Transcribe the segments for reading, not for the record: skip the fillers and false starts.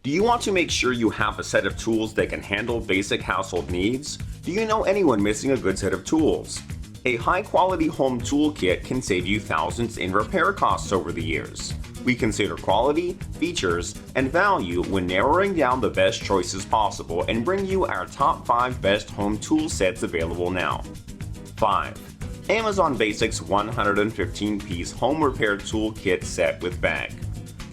Do you want to make sure you have a set of tools that can handle basic household needs? Do you know anyone missing a good set of tools? A high-quality home toolkit can save you thousands in repair costs over the years. We consider quality, features, and value when narrowing down the best choices possible and bring you our top 5 best home tool sets available now. 5. Amazon Basics 115-piece home repair toolkit set with bag.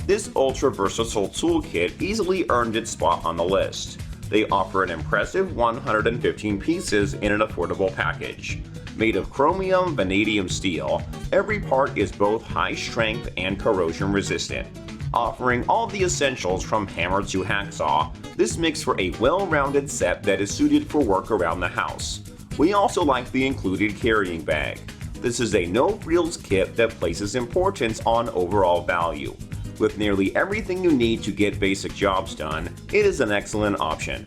This ultra-versatile toolkit easily earned its spot on the list. They offer an impressive 115 pieces in an affordable package. Made of chromium vanadium steel, every part is both high strength and corrosion resistant. Offering all the essentials from hammer to hacksaw, this makes for a well-rounded set that is suited for work around the house. We also like the included carrying bag. This is a no-frills kit that places importance on overall value. With nearly everything you need to get basic jobs done, it is an excellent option.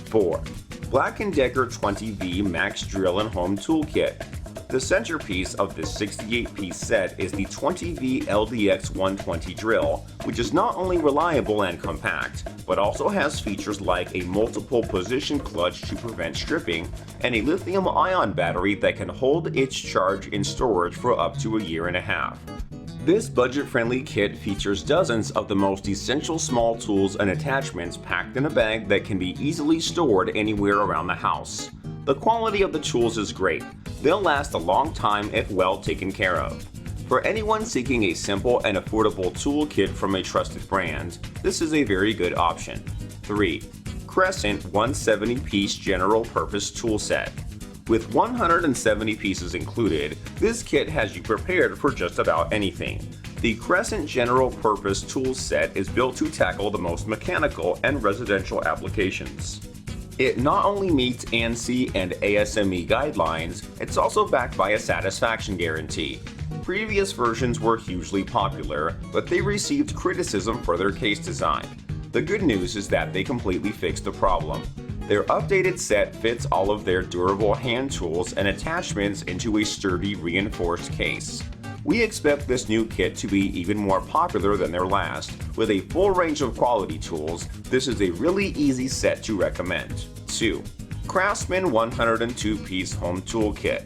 4. BLACK+DECKER 20V Max Drill and Home Toolkit. The centerpiece of this 68-piece set is the 20V LDX 120 drill, which is not only reliable and compact, but also has features like a multiple position clutch to prevent stripping and a lithium-ion battery that can hold its charge in storage for up to a year and a half. This budget-friendly kit features dozens of the most essential small tools and attachments packed in a bag that can be easily stored anywhere around the house. The quality of the tools is great. They'll last a long time if well taken care of. For anyone seeking a simple and affordable toolkit from a trusted brand, this is a very good option. 3. Crescent 170-piece general purpose tool set. With 170 pieces included, this kit has you prepared for just about anything. The Crescent General Purpose Tool Set is built to tackle the most mechanical and residential applications. It not only meets ANSI and ASME guidelines, it's also backed by a satisfaction guarantee. Previous versions were hugely popular, but they received criticism for their case design. The good news is that they completely fixed the problem. Their updated set fits all of their durable hand tools and attachments into a sturdy reinforced case. We expect this new kit to be even more popular than their last. With a full range of quality tools, this is a really easy set to recommend. 2. Craftsman 102-piece home toolkit.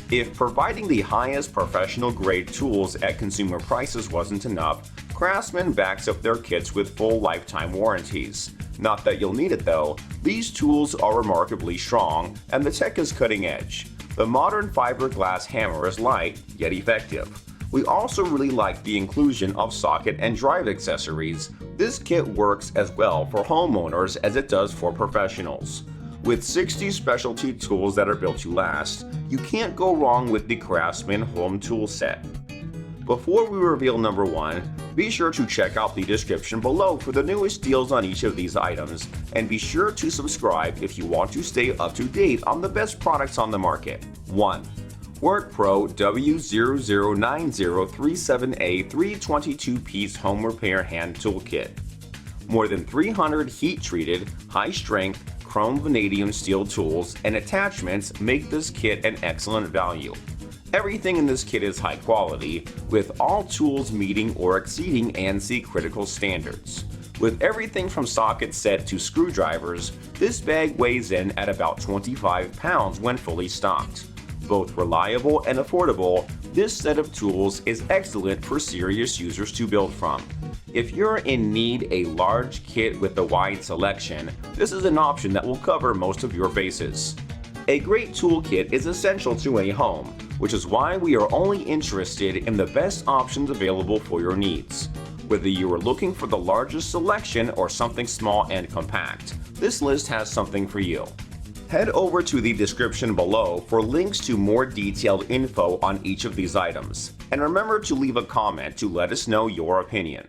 If providing the highest professional grade tools at consumer prices wasn't enough, Craftsman backs up their kits with full lifetime warranties. Not that you'll need it though, these tools are remarkably strong and the tech is cutting edge. The modern fiberglass hammer is light, yet effective. We also really like the inclusion of socket and drive accessories. This kit works as well for homeowners as it does for professionals. With 60 specialty tools that are built to last, you can't go wrong with the Craftsman home tool set. Before we reveal number 1, be sure to check out the description below for the newest deals on each of these items, and be sure to subscribe if you want to stay up to date on the best products on the market. 1. WORKPRO W009037A 322-piece home repair hand toolkit. More than 300 heat-treated, high-strength, chrome vanadium steel tools and attachments make this kit an excellent value. Everything in this kit is high quality, with all tools meeting or exceeding ANSI critical standards. With everything from socket set to screwdrivers, this bag weighs in at about 25 pounds when fully stocked. Both reliable and affordable, this set of tools is excellent for serious users to build from. If you're in need a large kit with a wide selection, this is an option that will cover most of your bases. A great toolkit is essential to any home, which is why we are only interested in the best options available for your needs. Whether you are looking for the largest selection or something small and compact, this list has something for you. Head over to the description below for links to more detailed info on each of these items, and remember to leave a comment to let us know your opinion.